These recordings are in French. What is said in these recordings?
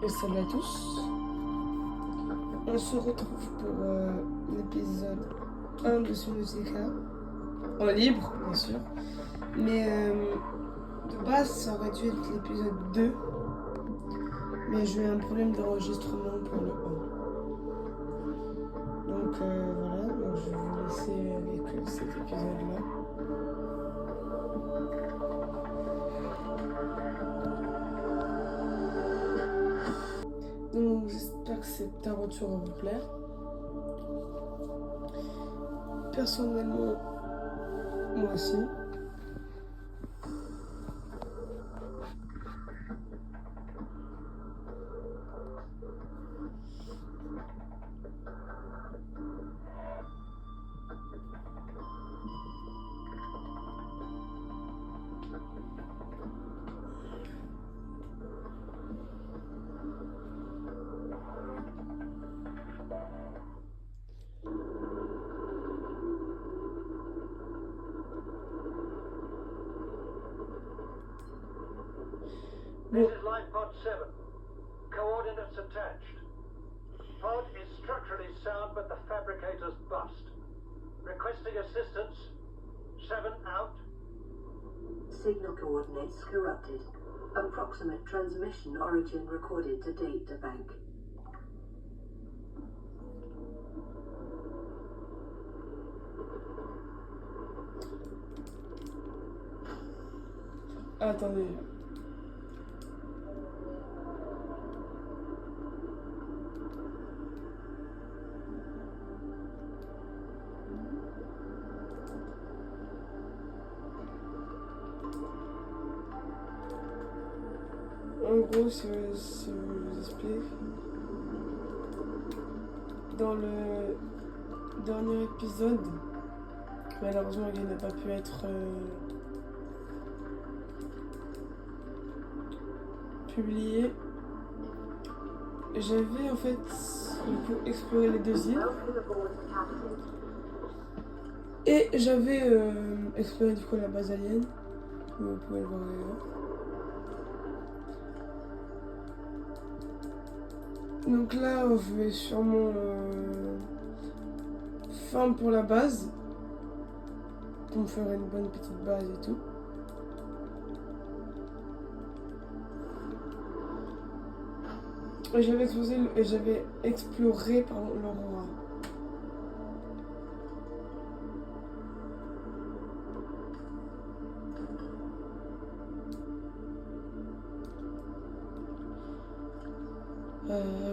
Et salut à tous. On se retrouve pour l'épisode 1 de Subnautica. En libre, bien sûr. Mais de base, ça aurait dû être l'épisode 2. Mais j'ai eu un problème d'enregistrement pour le 1. Donc voilà, donc je vais vous laisser avec cet épisode-là. Donc j'espère que cette aventure va vous plaire. Personnellement, moi aussi. This is Life Pod 7. Coordinates attached. Pod is structurally sound, but the fabricator's bust. Requesting assistance. 7 out. Signal coordinates corrupted. Approximate transmission origin recorded to data bank. Attendez. En gros, si je vous explique, dans le dernier épisode, malheureusement il n'a pas pu être publié. J'avais en fait exploré les deux îles et j'avais exploré du coup la base alien, comme vous pouvez le voir ailleurs. Donc là, je vais sûrement fin pour la base, pour me faire une bonne petite base et tout. Et j'avais exploré l'Aurora.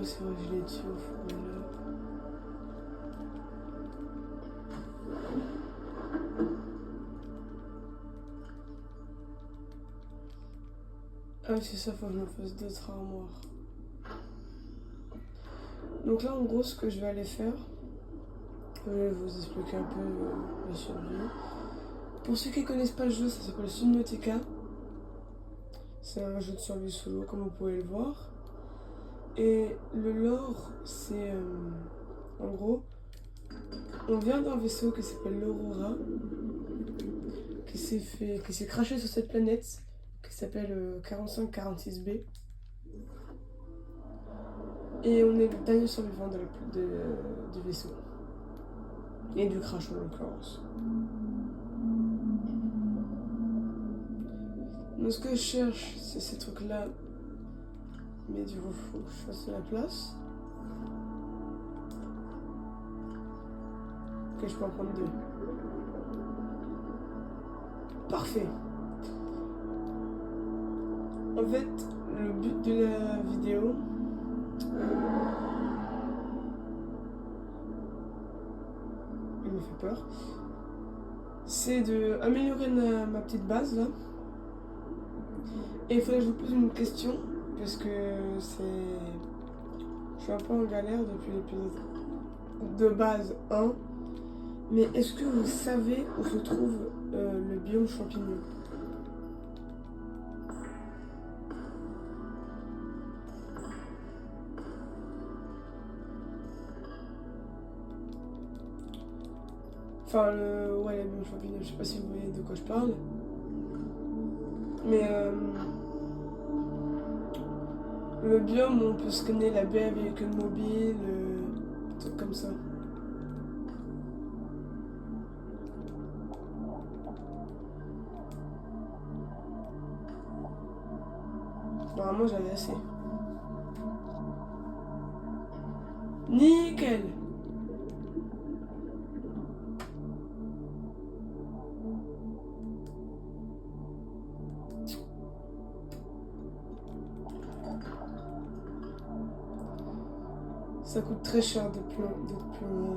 C'est vrai que je l'ai tué au fond de là. Ah oui, c'est ça, faut que je me fasse d'autres armoires. Donc là, en gros, ce que je vais aller faire, je vais vous expliquer un peu la survie. Pour ceux qui ne connaissent pas le jeu, ça s'appelle Subnautica. C'est un jeu de survie solo, comme vous pouvez le voir. Et le lore, c'est en gros, on vient d'un vaisseau qui s'appelle l'Aurora, qui s'est crashé sur cette planète, qui s'appelle 4546B. Et on est le dernier survivant du vaisseau. Et du crash en l'occurrence. Donc ce que je cherche, c'est ces trucs-là. Mais du coup, faut que je fasse de la place. Ok, je peux en prendre 2. Parfait. En fait, le but de la vidéo, il me fait peur, c'est d'améliorer ma petite base là. Et il faudrait que je vous pose une question, parce que je suis un peu en galère depuis l'épisode de base 1. Mais est-ce que vous savez où se trouve le biome champignon? Enfin, le biome champignon, je sais pas si vous voyez de quoi je parle. Mais le biome où on peut scanner la baie avec une mobile, trucs comme ça. Normalement j'avais assez. Nickel. Ça coûte très cher d'être plus loin.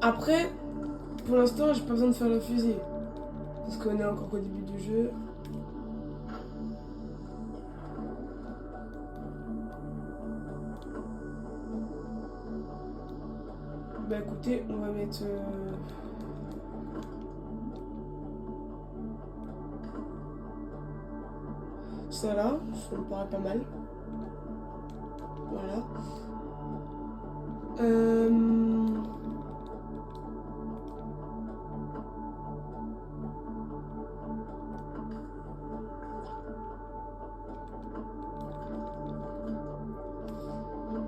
Après, pour l'instant, j'ai pas besoin de faire la fusée. Parce qu'on est encore au début du jeu. Bah écoutez, on va mettre... ça là, ça me paraît pas mal. Voilà.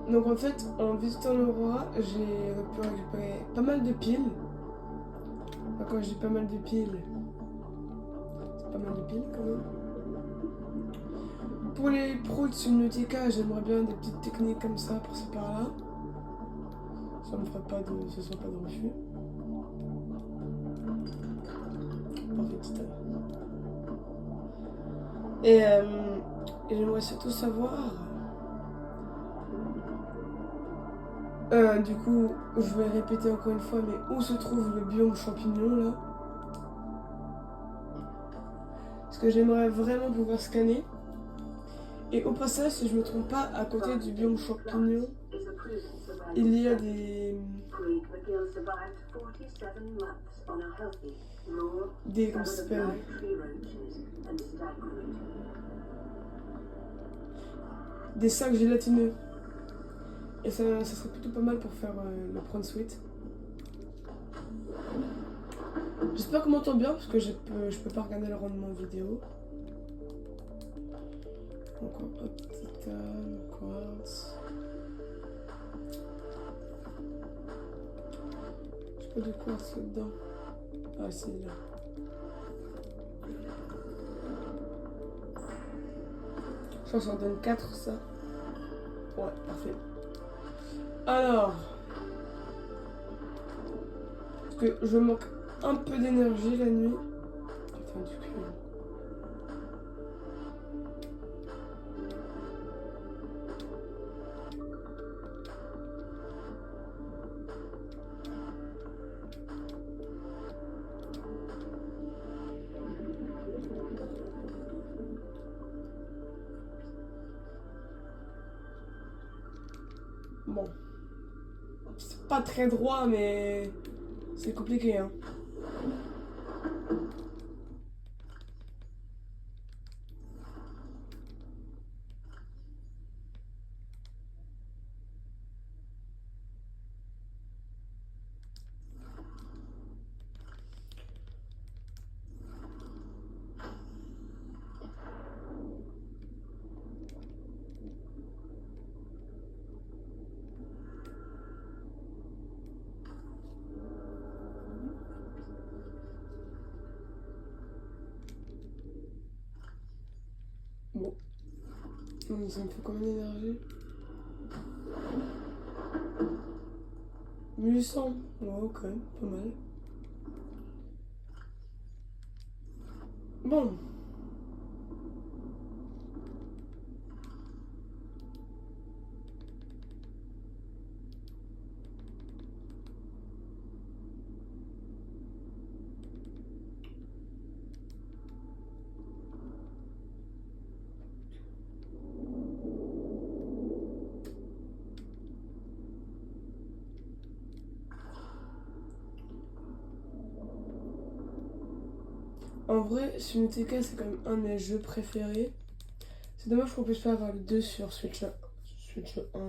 Donc en fait, en visitant l'Aurora, j'ai pu récupérer pas mal de piles. Enfin, quand je dis pas mal de piles, c'est pas mal de piles quand même. Pour les pros de Subnautica, j'aimerais bien des petites techniques comme ça, par ci par-là. Ça me ferait pas de... ce sera pas de refus. Parfait, titan. Et j'aimerais surtout savoir... du coup, je vais répéter encore une fois, mais où se trouve le biome champignon là? Parce que j'aimerais vraiment pouvoir scanner. Et au passage, si je me trompe pas, à côté du biome champignon, il y a des comment ça s'appelle? Des sacs gélatineux. Et ça serait plutôt pas mal pour faire le prawn suite. J'espère qu'on m'entend bien parce que je peux pas regarder le rendement vidéo. Donc hop, titane, quartz. J'ai pas de quartz là-dedans. Ah si, là. Ça en donne 4 ça. Ouais, parfait. Alors, parce que je manque un peu d'énergie la nuit. Putain du cul. Bon. C'est pas très droit, mais c'est compliqué, hein. Bon. Ça me fait combien d'énergie? 1800. Ouais, quand même, pas mal. Bon. En vrai, Subnautica c'est quand même un de mes jeux préférés. C'est dommage qu'on puisse pas avoir le 2 sur Switch 1,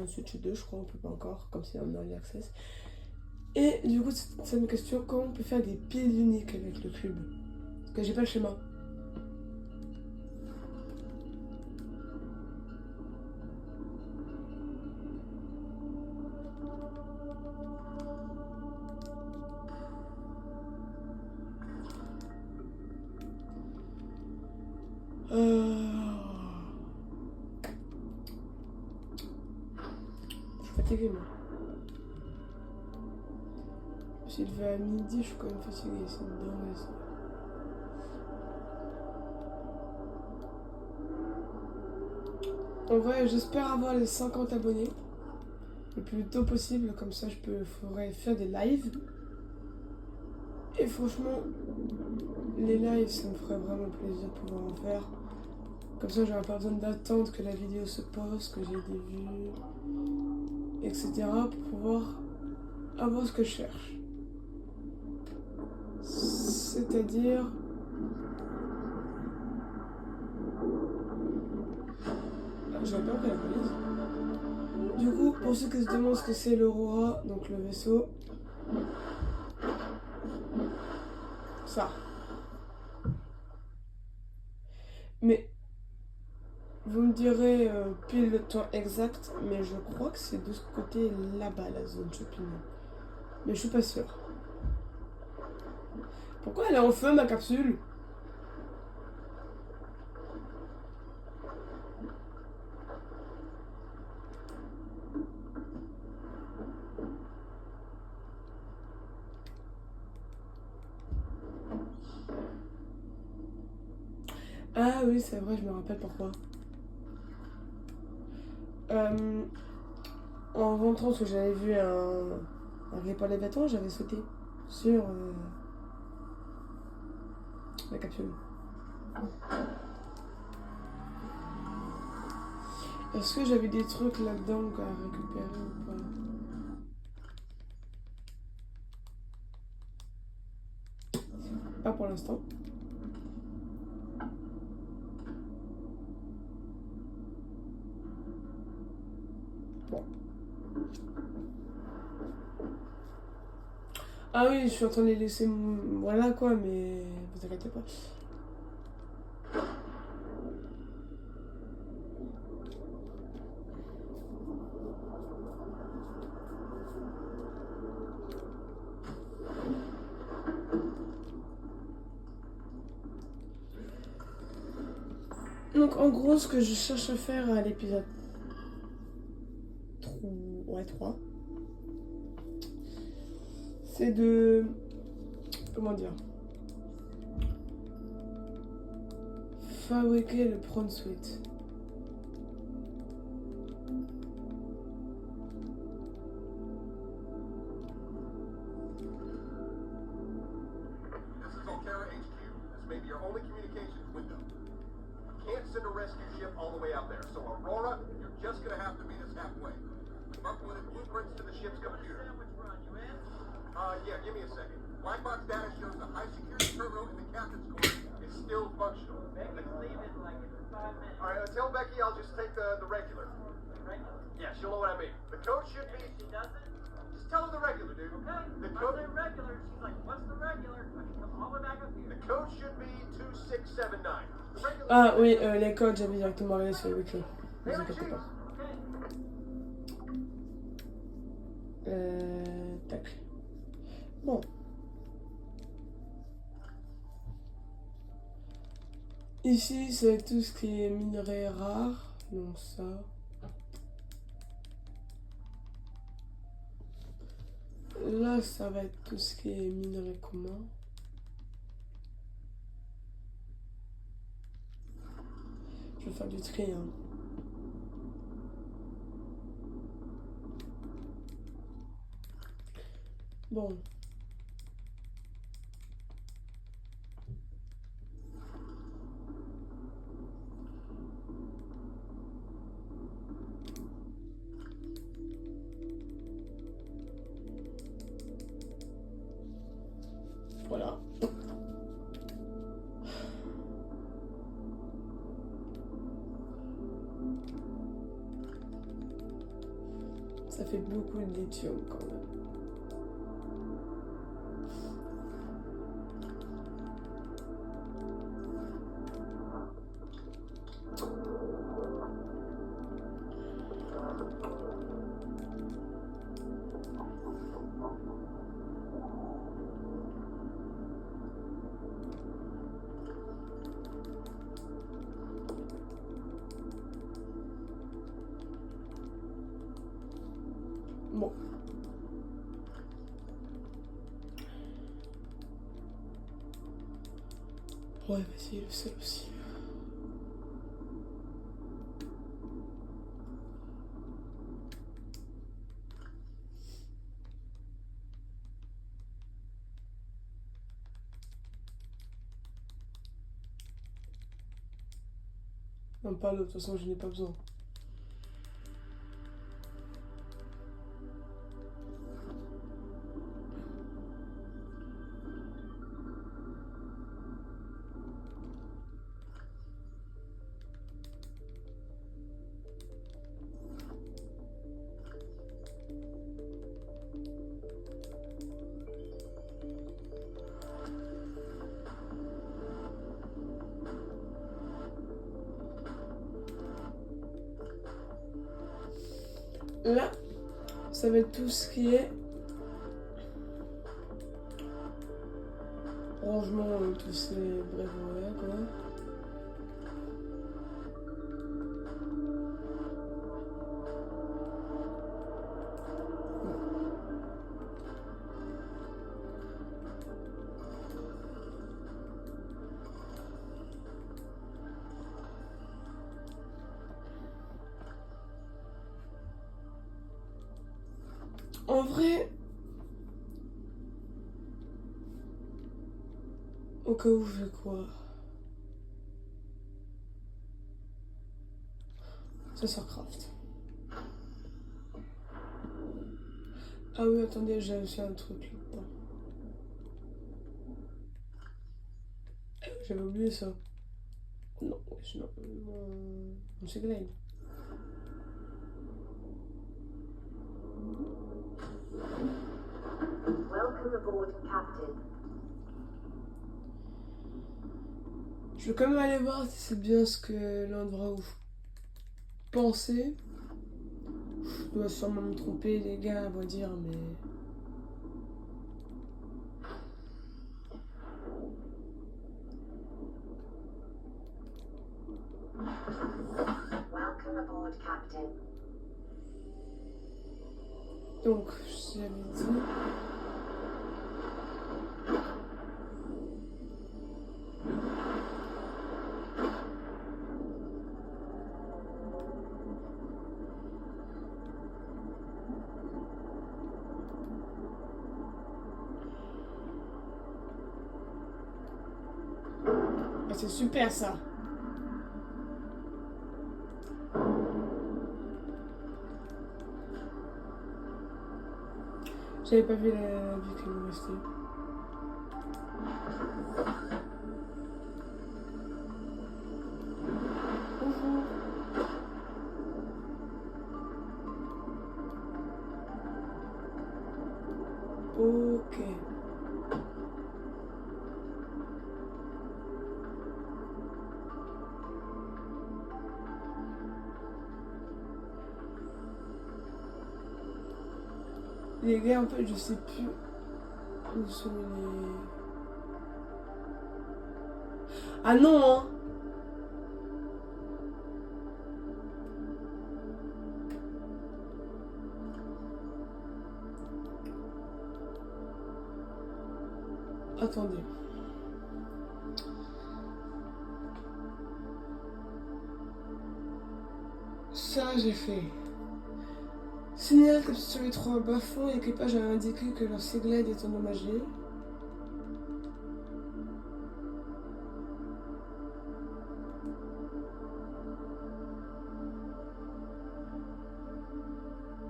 Switch 2 je crois, on peut pas encore, comme c'est en early access. Et du coup, c'est une question, comment on peut faire des piles uniques avec le cube? Parce que j'ai pas le schéma. Je suis fatiguée, moi. Je me suis levée à midi, je suis quand même fatiguée. C'est une dinguerie, ça. En vrai, j'espère avoir les 50 abonnés le plus tôt possible, comme ça je pourrais faire des lives. Et franchement, les lives, ça me ferait vraiment plaisir de pouvoir en faire. Comme ça, j'aurais pas besoin d'attendre que la vidéo se poste, que j'ai des vues, etc. pour pouvoir avoir ce que je cherche. C'est-à-dire... J'avais pas pris la police. Du coup, pour ceux qui se demandent ce que c'est l'Aurora, donc le vaisseau, ça. Mais vous me direz pile le temps exact, mais je crois que c'est de ce côté là-bas, la zone shopping. Mais je suis pas sûre. Pourquoi elle est en feu, ma capsule? Ah oui, c'est vrai, je me rappelle pourquoi. En rentrant, parce que j'avais vu un report des vêtements, j'avais sauté sur la capsule. Est-ce que j'avais des trucs là-dedans à récupérer ou pas? Pas pour l'instant. Bon. Ah oui, je suis en train de les laisser... Voilà quoi, mais vous inquiétez pas. Donc en gros, ce que je cherche à faire à l'épisode 3, c'est de... Comment dire? Fabriquer le prawn suite. This is Altera HQ. This may be your only communications window. You can't send a rescue ship all the way out there, so Aurora, you're just gonna have to meet us halfway. We've uploaded blueprints to the ship's computer. Yeah, give me a second. Black box data shows the high security terminal in the captain's quarters is still functional. Becky's leaving like in 5 minutes. Alright, tell Becky I'll just take the regular. Regular? Yeah, she'll know what I mean. The code should be... She doesn't? Just tell her the regular, dude. Okay. The I code... say regular. She's like, what's the regular? I can come all the way back up here. The code should be 2679. The regular... Ah oui, les codes, j'avais directement regardé sur le wiki. Ne vous Hey, inquiétez pas. Okay. Tac. Bon. Ici, c'est tout ce qui est minerai rare. Donc ça. Là, ça va être tout ce qui est minerai commun. Je vais faire du tri, hein. Bon. Voilà. Ça fait beaucoup de lithium quand même. Bon. Ouais, vas-y, le seul aussi. Non, pas l'autre, de toute façon, je n'ai pas besoin. Là, ça va être tout ce qui est rangement, tous ces bref, voilà quoi. En vrai, au cas où je fais quoi? Ça sort craft. Ah oui, attendez, j'ai aussi un truc là-dedans. J'avais oublié ça. Non, non, mon Segway. Welcome aboard, Captain. Je vais quand même aller voir si c'est bien ce que l'endroit où je pensais. Je dois sûrement me tromper, les gars, à vrai dire, mais. Welcome aboard, Captain. Donc, j'avais dit. Ah, c'est super ça. J'avais pas vu la vue qu'il nous restait. Bonjour. Ok. Les gars, en fait, je sais plus où sont les... Ah non, hein! Attendez. Ça, j'ai fait. Signal capturé 3 bas-fonds, l'équipage a indiqué que leur Seglade est endommagé.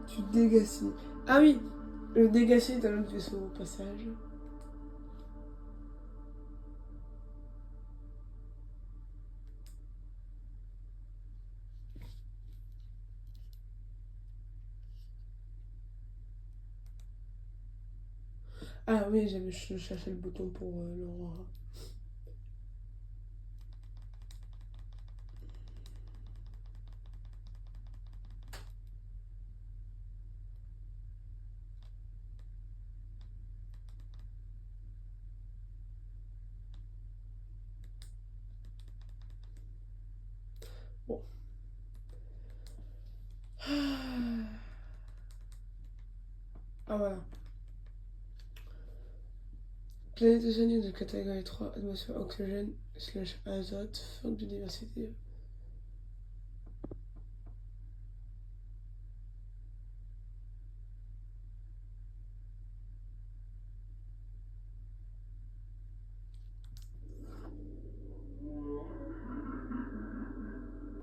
Tu dégassis. Ah oui, le dégassis est un autre vaisseau au passage. Ah oui, j'avais cherché le bouton pour l'Aurora. Bon. Planète océanique de catégorie 3, atmosphère oxygène / azote, forte biodiversité.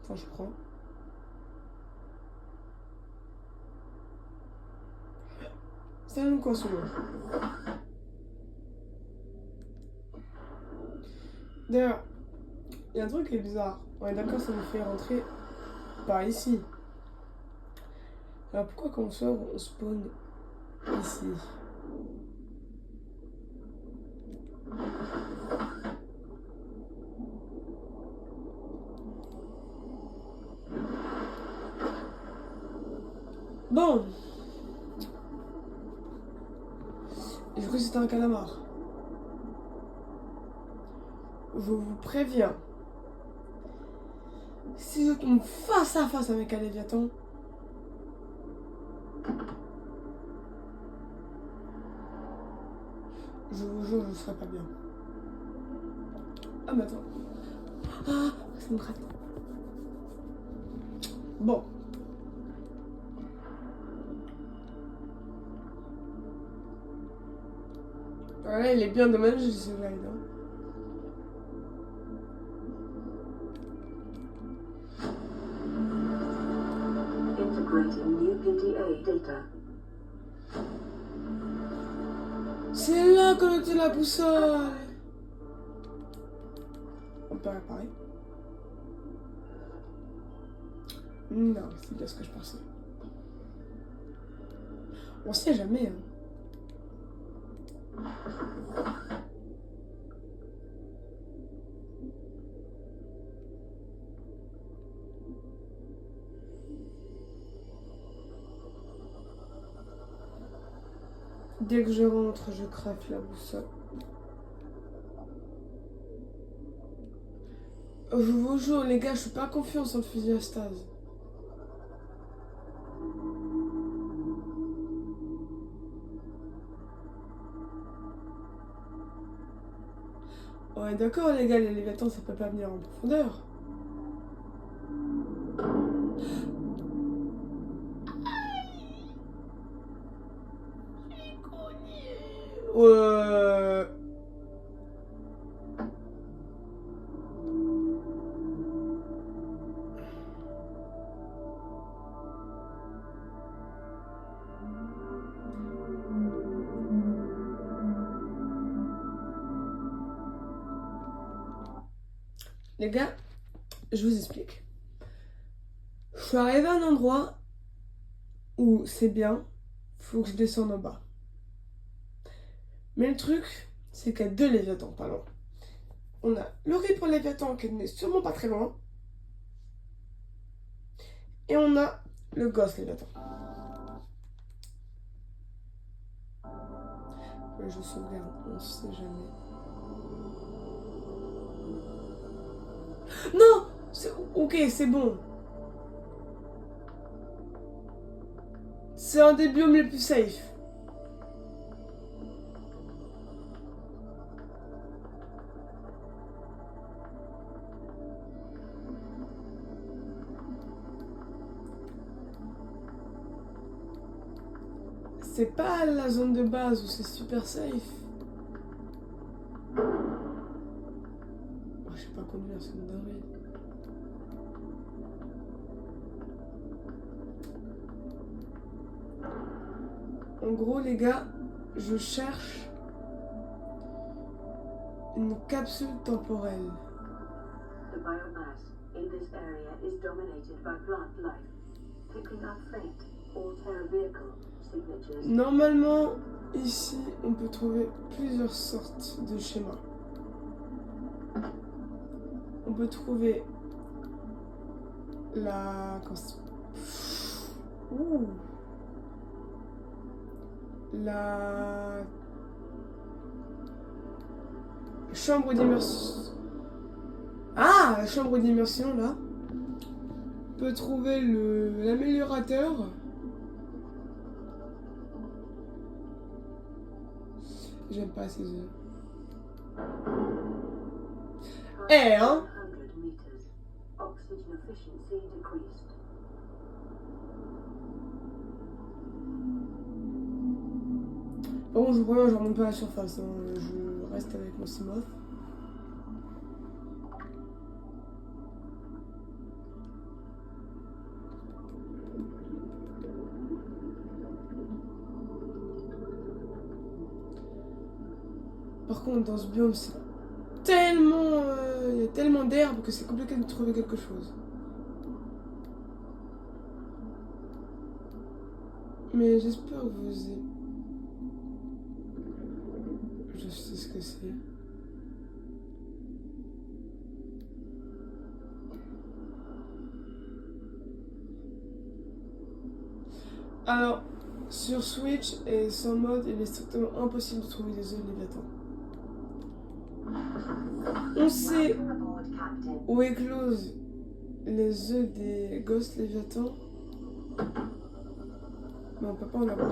Enfin, je crois. Ça donne quoi celui-là? D'ailleurs, il y a un truc qui est bizarre. On est d'accord, ça nous fait rentrer par ici. Alors pourquoi quand on sort, on spawn ici? Bon. J'ai cru que c'était un calamar. Je vous préviens. Si je tombe face à face avec un léviathan, je vous jure, je ne serai pas bien. Ah mais attends. Ah, ça me gratte. Bon. Voilà, il est bien dommage ce ride. Hein. Integrating new PDA data. C'est là qu'on était la boussole. On peut réparer. Non, c'est bien ce que je pensais. On sait jamais. Hein. Dès que je rentre, je craque la boussole. Je vous jure, les gars, je suis pas confiant sur le fusil à stase. Ouais, d'accord, les gars, les léviathans, ça peut pas venir en profondeur. Ouais. Les gars, je vous explique. Je suis arrivée à un endroit où c'est bien, faut que je descende en bas. Mais le truc, c'est qu'il y a deux léviathans, pas loin. On a l'horrible léviathan qui n'est sûrement pas très loin. Et on a le gosse léviathan. Je sauvegarde, on sait jamais. Non! Ok, c'est bon. C'est un des biomes les plus safe. C'est pas la zone de base où c'est super safe. Oh, je sais pas conduire, c'est une dinguerie. En gros, les gars, je cherche une capsule temporelle. The biomass in this area is dominated by plant life, picking up faint or terror vehicle signatures. Normalement, ici, on peut trouver plusieurs sortes de schémas. On peut trouver la... Ouh. La chambre d'immersion. Ah, la chambre d'immersion là. On peut trouver l'améliorateur. J'aime pas ces œufs. Eh, hein? 100 meters. Oxygen efficiency decreased. Par contre, je vous préviens, je remonte pas à la surface. Hein. Je reste avec mon Simoth. Par contre, dans ce biome, c'est tellement... il y a tellement d'herbes que c'est compliqué de trouver quelque chose. Mais j'espère que vous... Je sais ce que c'est. Alors, sur Switch et sans mode, il est strictement impossible de trouver des œufs de Léviathan. On sait où éclosent les œufs des Ghost Léviathan, mais on peut pas en avoir.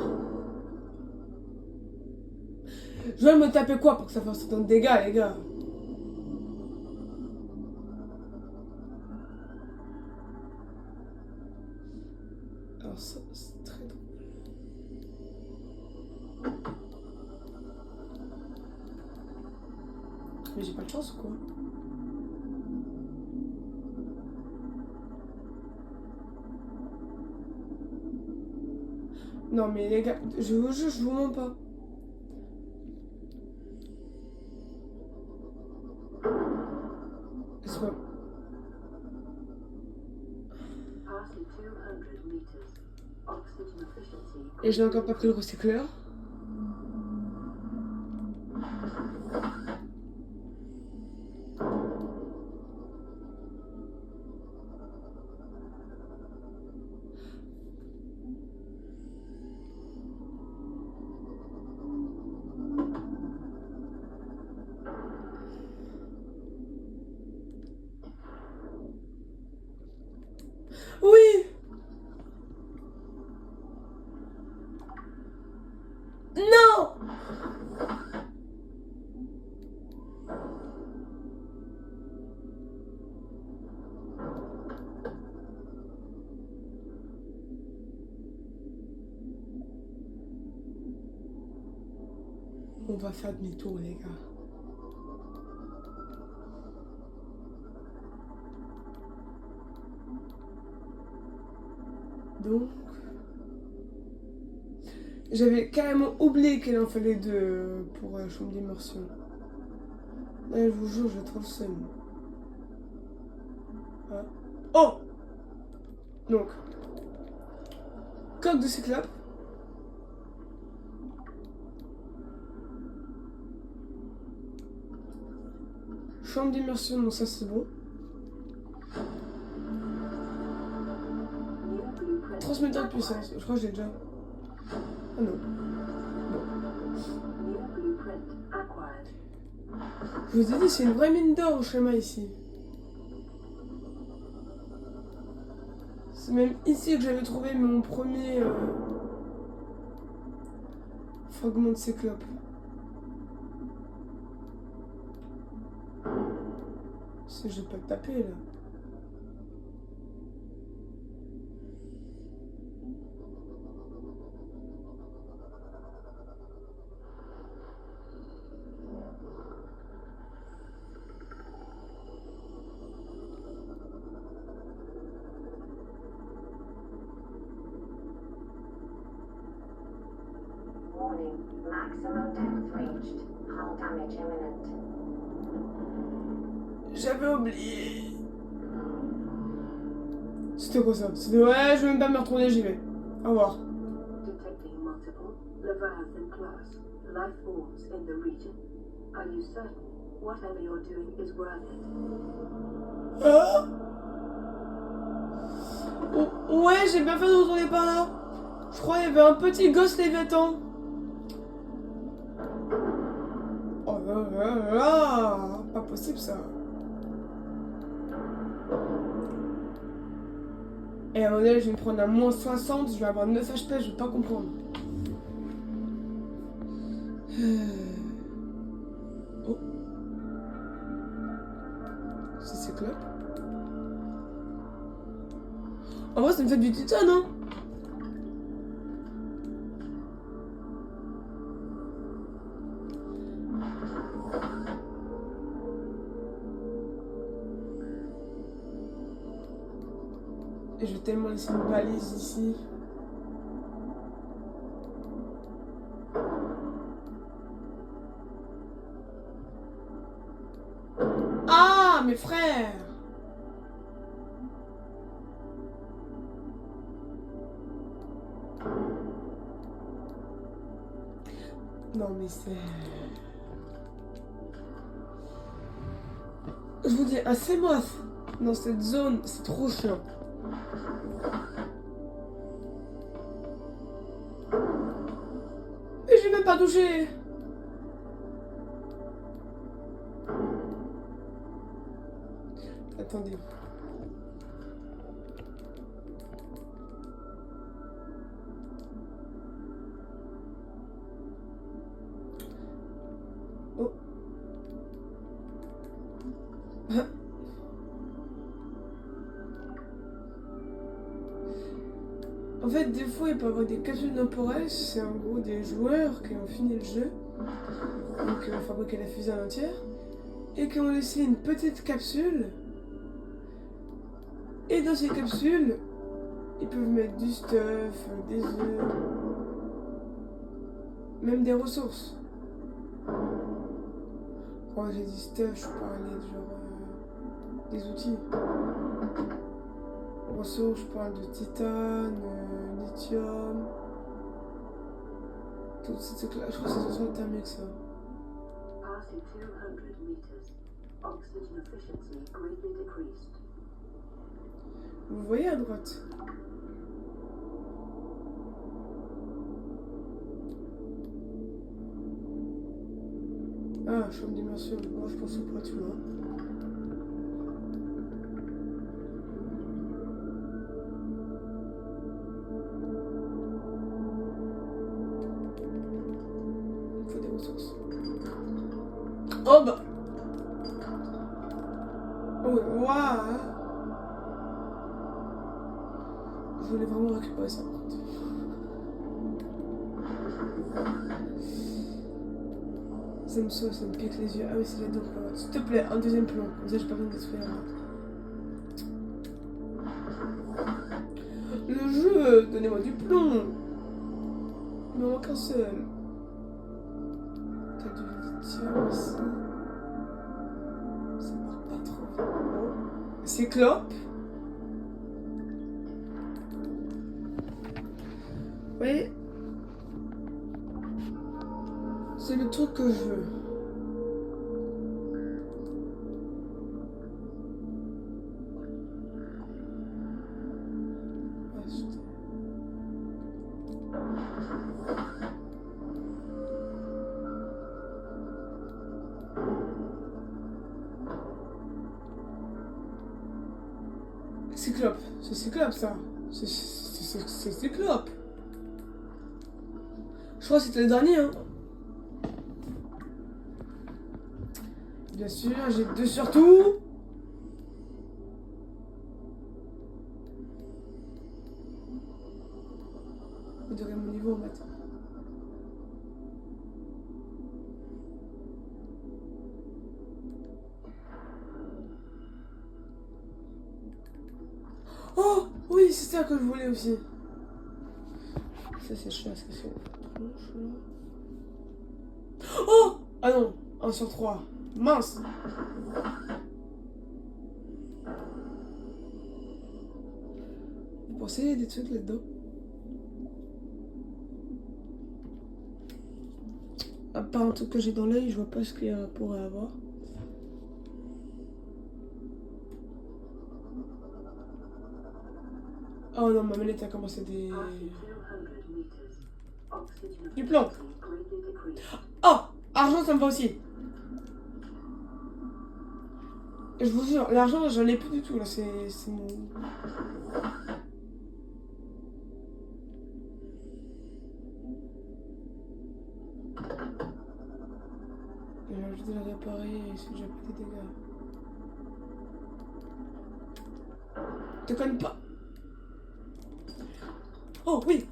Je vais me taper quoi pour que ça fasse autant de dégâts, les gars? Alors ça, c'est très drôle. Mais j'ai pas de chance ou quoi? Non mais les gars, je vous jure, je vous mens pas. C'est pas... Passing 200 meters. Oxygen efficiency. Et j'ai encore pas pris le recycleur. Oui! Non! On va faire demi-tour, les gars. Donc, j'avais carrément oublié qu'il en fallait deux pour la chambre d'immersion. Là, je vous jure, j'ai trop le seum. Ah. Oh! Donc, coque de cyclope. Chambre d'immersion, donc ça c'est bon. Transmetteur de puissance, je crois que j'ai déjà. Ah non. Je vous ai dit, c'est une vraie mine d'or au schéma ici. C'est même ici que j'avais trouvé mon premier fragment de cyclope. Si j'ai pas tapé là. Warning, maximum depth reached. Hull damage imminent. J'avais oublié. C'était quoi ça? C'était ouais, je vais même pas me retourner, j'y vais. Au revoir. Detecting multiple Leviathan class life forms in the region. Are you certain whatever you're doing is worth it? Ah ouais, j'ai bien fait de retourner par là. Je crois qu'il y avait un petit gosse Léviathan. Oh là là là, pas possible ça. Et à un moment donné, je vais me prendre un moins 60, je vais avoir 9 HP, je vais pas comprendre. Oh. En vrai, ça me fait du titane, hein. Et je vais tellement laisser une balise ici. Ah, mes frères! Non, mais c'est... Je vous dis, un Semoth dans cette zone, c'est trop chiant. Et j'ai même pas touché. Attendez. Oh. En fait, des fois, il peut y avoir des capsules temporelles. C'est en gros des joueurs qui ont fini le jeu, donc qui ont fabriqué la fusée en entière, et qui ont laissé une petite capsule. Et dans ces capsules, ils peuvent mettre du stuff, des œufs, même des ressources. Quand j'ai dit stuff, je parlais de genre des outils. Ressources, je parle de titane, lithium. Toutes ces trucs-là, je crois que c'est 60 mieux que ça. Passing 200 meters. Oxygen efficiency greatly decreased. Vous voyez à droite? Ah, chambre d'immersion. Moi, je pense au point, tu vois. Il faut des ressources. Oh bah! Oh, waouh! Je voulais vraiment récupérer ça, par contre. Ça me saute, ça me pique les yeux. Ah oui, c'est là-dedans. S'il te plaît, un deuxième plan. Comme ça, j'ai pas besoin de détruire. Le jeu, donnez-moi du plomb. Il m'en manque un seul. T'as du lithium aussi. Ça part pas trop vite. Oh. C'est clope. Oui. C'est le truc que je veux. Acheter. Cyclope. C'est Cyclope ça. C'est Cyclope. Je crois que c'était le dernier, hein. Bien sûr, j'ai 2 surtout. Vous devez mon niveau en maths. Oh oui, c'est ça que je voulais aussi. Ça c'est chiant, ça c'est tronche là. Oh ah non, 1 sur 3. Mince. Vous pensez qu'il y a des trucs là-dedans? À part un truc que j'ai dans l'œil, je vois pas ce qu'il y a pourrait avoir. Oh non, ma manette a commencé des... Du plan. Oh, argent, ça me va aussi. Je vous jure, l'argent, j'en ai plus du tout, là, c'est mon... J'ai ajouté la réparer et c'est déjà pris des dégâts. Te conne pas. Oh oui.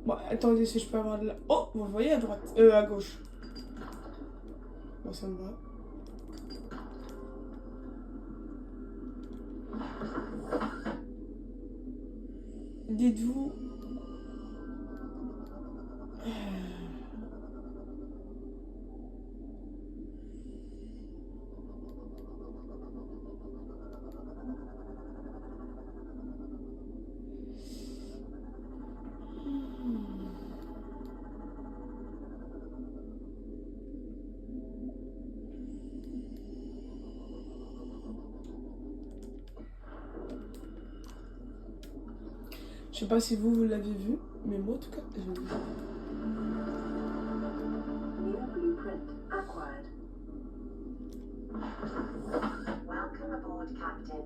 Bon, attendez si je peux avoir de la... Oh, vous voyez à droite. À gauche. Bon, ça me va. Dites-vous... Je sais pas si vous l'avez vu, mais moi en tout cas, j'ai vu. New blueprint acquired. Welcome aboard, Captain.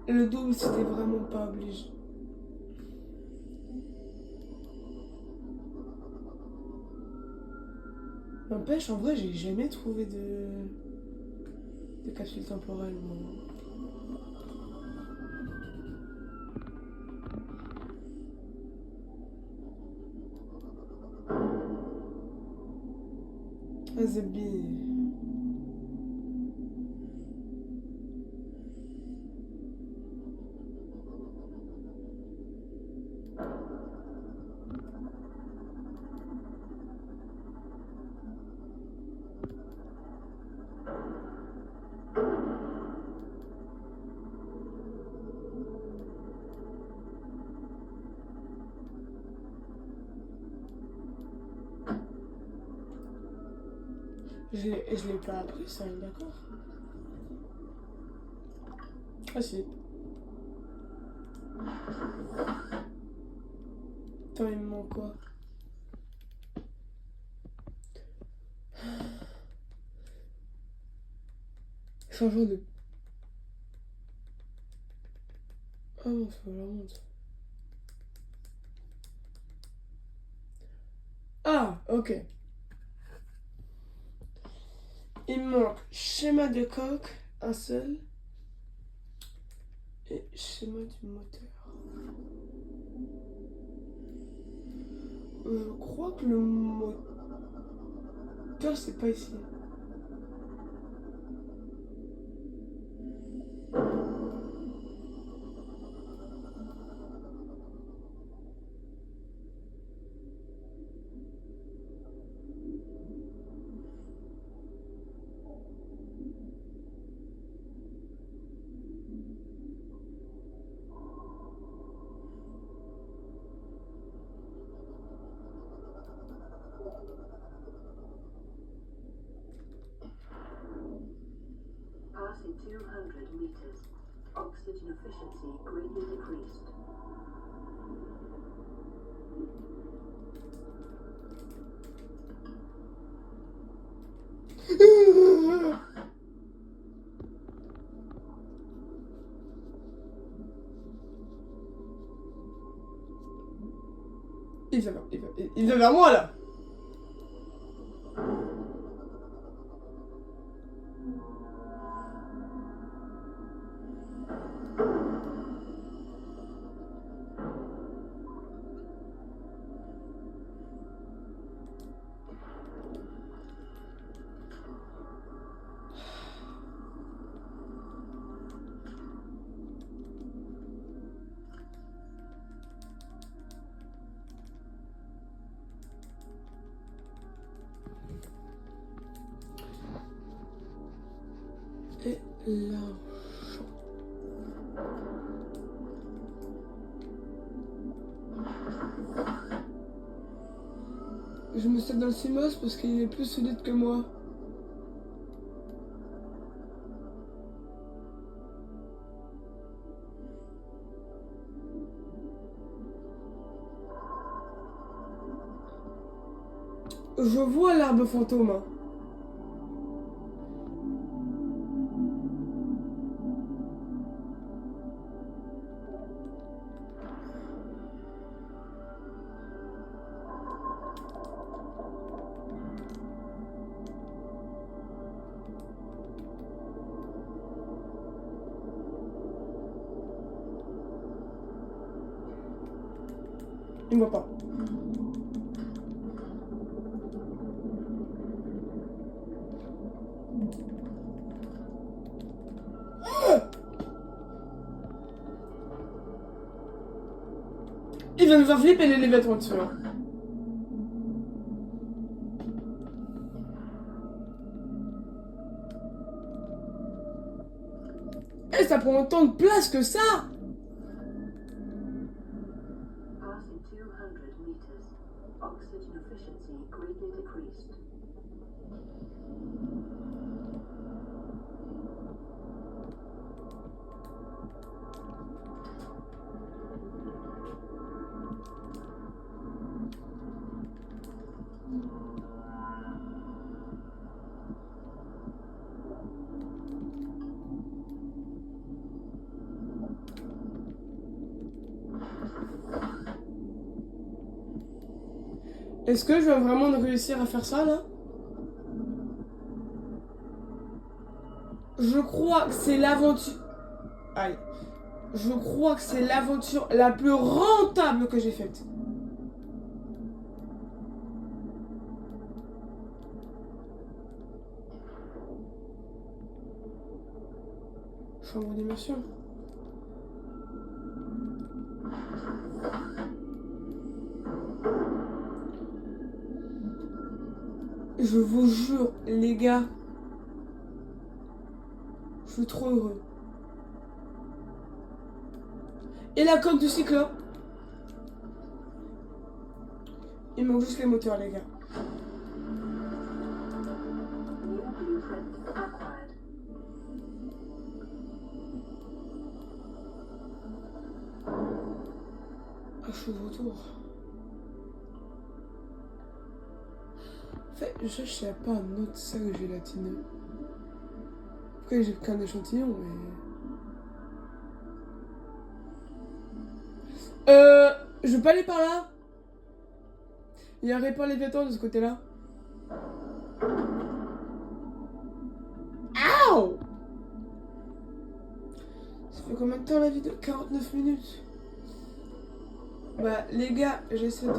Le double, c'était vraiment pas obligé. N'empêche, en vrai, j'ai jamais trouvé de capsule temporelle, moi. Ah, c'est bien. Je l'ai pas appris, ça, d'accord? Ah si. Attends, il me manque quoi? Changeons de... Ah non, c'est pas la honte. Ah, ok. Il me manque schéma de coque, un seul, et schéma du moteur. Je crois que le moteur, c'est pas ici. Passing 200 meters. Oxygen efficiency greatly decreased. Il vient vers moi là. Et là. Je me sers dans le CMOS parce qu'il est plus solide que moi. Je vois l'arbre fantôme. Hein. Il me voit pas. Il vient de me faire flipper les vêtements dessus. Hein. Eh, ça prend autant de place que ça! Passing 200 meters. Oxygen efficiency greatly decreased. Est-ce que je vais vraiment réussir à faire ça là? Je crois que c'est l'aventure. Aïe. Je crois que c'est l'aventure la plus rentable que j'ai faite. Chambre d'émotion. Je vous jure, les gars, je suis trop heureux. Et la coque du cyclope. Il manque juste les moteurs, les gars. New blueprint acquired. Ah, je suis de retour. En fait, je cherchais pas un autre sac gélatineux. Après, j'ai pris un échantillon, mais... Je veux pas aller par là. Il y a un répare les vêtements de ce côté-là. Aouh! Ça fait combien de temps la vidéo? 49 minutes. Bah, les gars, j'essaie de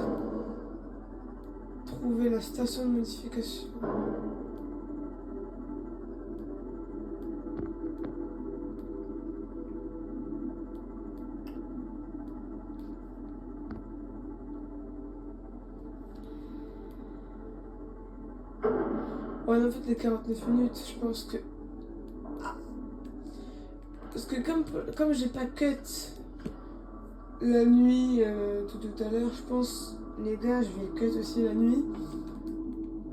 trouver la station de modification. Ouais, en fait, les 49 minutes, je pense que... Ah. Parce que comme j'ai pas cut la nuit tout à l'heure, je pense, les gars, je vais cut aussi la nuit.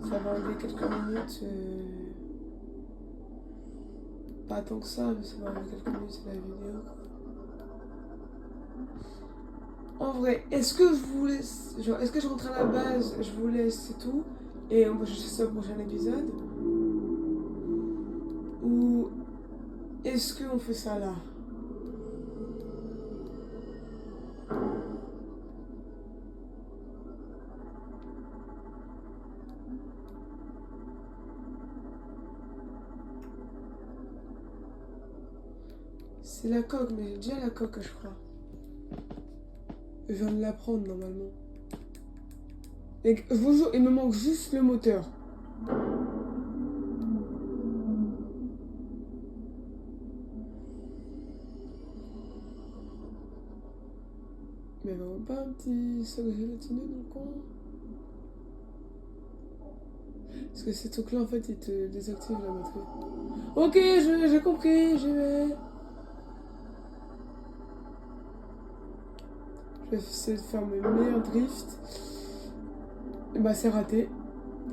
Ça va enlever quelques minutes. Pas tant que ça, mais ça va enlever quelques minutes de la vidéo. En vrai, est-ce que je vous laisse... Genre, est-ce que je rentre à la base, je vous laisse, c'est tout, et on va chercher ça au prochain épisode? Ou est-ce qu'on fait ça là? C'est la coque, mais j'ai déjà la coque, je crois. Je viens de la prendre normalement. Et je vous jure, il me manque juste le moteur. Mais vraiment pas un petit sac gélatineux dans le coin? Parce que ces trucs-là, en fait, ils te désactivent la batterie. Ok, j'ai compris, j'y vais. Je vais essayer de faire mes meilleurs drifts. Et bah, c'est raté.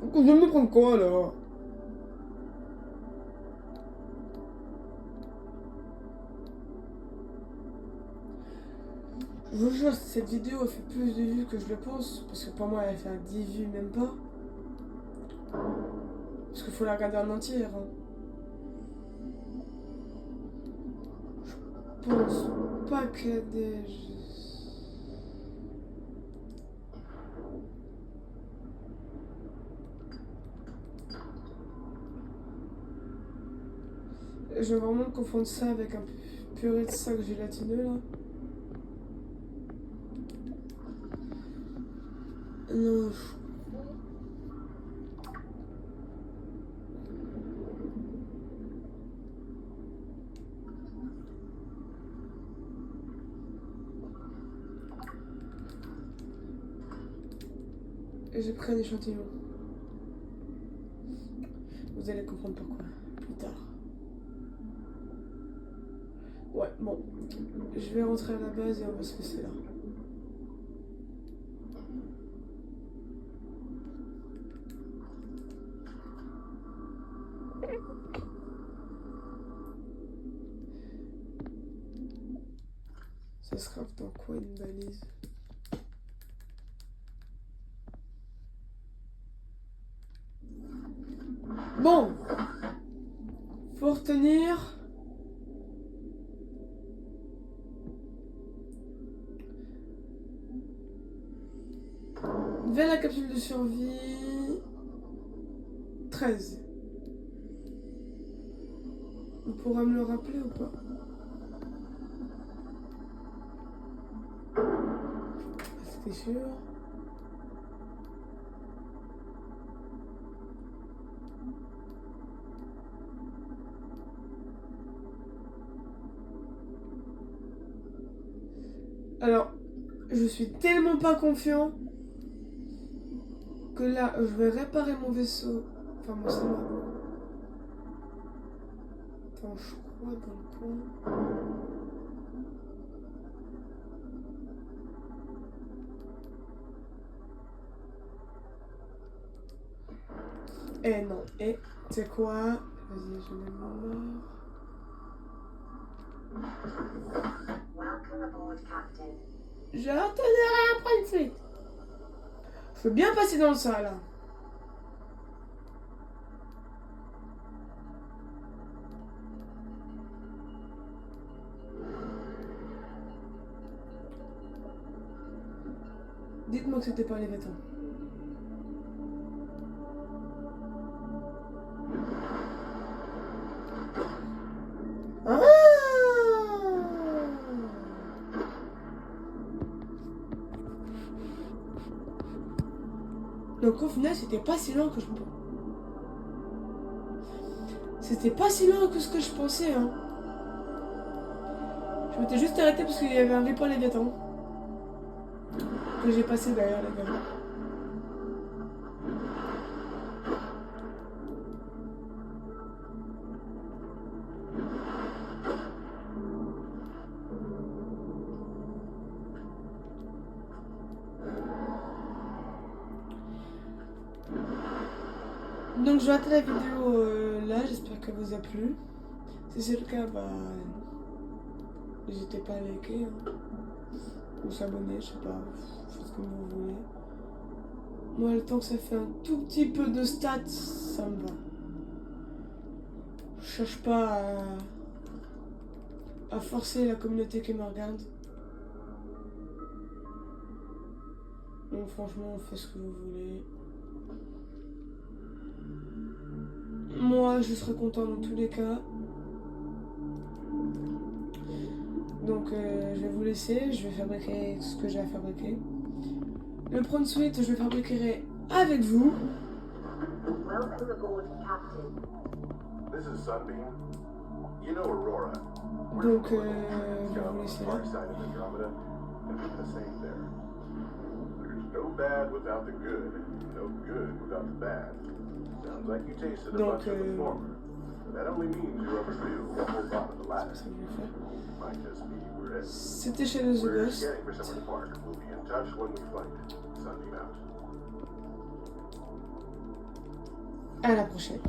Donc, je vais me prendre quoi alors? Je vous jure, cette vidéo a fait plus de vues que je le pense. Parce que pour moi, elle a fait 10 vues, même pas. Parce qu'il faut la regarder en entière. Hein. Je pense pas qu'il y a des... Je vais vraiment confondre ça avec un purée de sac gélatineux là. Non. Et j'ai pris un échantillon. Vous allez comprendre pourquoi plus tard. Ouais, bon. Je vais rentrer à la base et on va se laisser là. Ça se craft dans quoi une balise? Bon, faut retenir vers la capsule de survie 13. On pourra me le rappeler ou pas? C'était sûr. Alors, je suis tellement pas confiant que là, je vais réparer mon vaisseau. Enfin, moi, c'est moi. Attends, je crois dans le coin. Eh non, et c'est quoi? Vas-y, je mets mon mort. Welcome aboard, Captain. Je retenais après une suite. Je veux bien passer dans le sol, là. Dites-moi que c'était pas les vêtements. Ah! Donc au final, c'était pas si lent que je pensais. C'était pas si lent que ce que je pensais, hein. Je m'étais juste arrêté parce qu'il y avait un repas Léviathan. Que j'ai passé d'ailleurs, les gars. Donc je vais arrêter la vidéo là, j'espère qu'elle vous a plu. Si c'est le cas, bah n'hésitez pas à liker hein. Ou s'abonner, je sais pas, faites comme vous voulez. Moi le temps que ça fait un tout petit peu de stats, ça me va. Je cherche pas à forcer la communauté qui me regarde. Donc franchement, faites ce que vous voulez. Moi, je serai content dans tous les cas. Donc, je vais vous laisser. Je vais fabriquer ce que j'ai à fabriquer. Le Prawn Suite, je le fabriquerai avec vous. Welcome aboard, Captain. This is Sunbeam. You know Aurora. Donc, je vais vous laisser là. Dark side of Andromeda, and we're the same there. There's no bad without the good, no good without the bad. Sounds like you tasted a bunch of the former. But that only means you overdue a whole lot of the latter. Ça, je vais faire. Might just be we're at C'était chez The we're Ghost. scanning for somewhere to park. We'll be in touch when we find it. Sunbeam out. À la prochaine.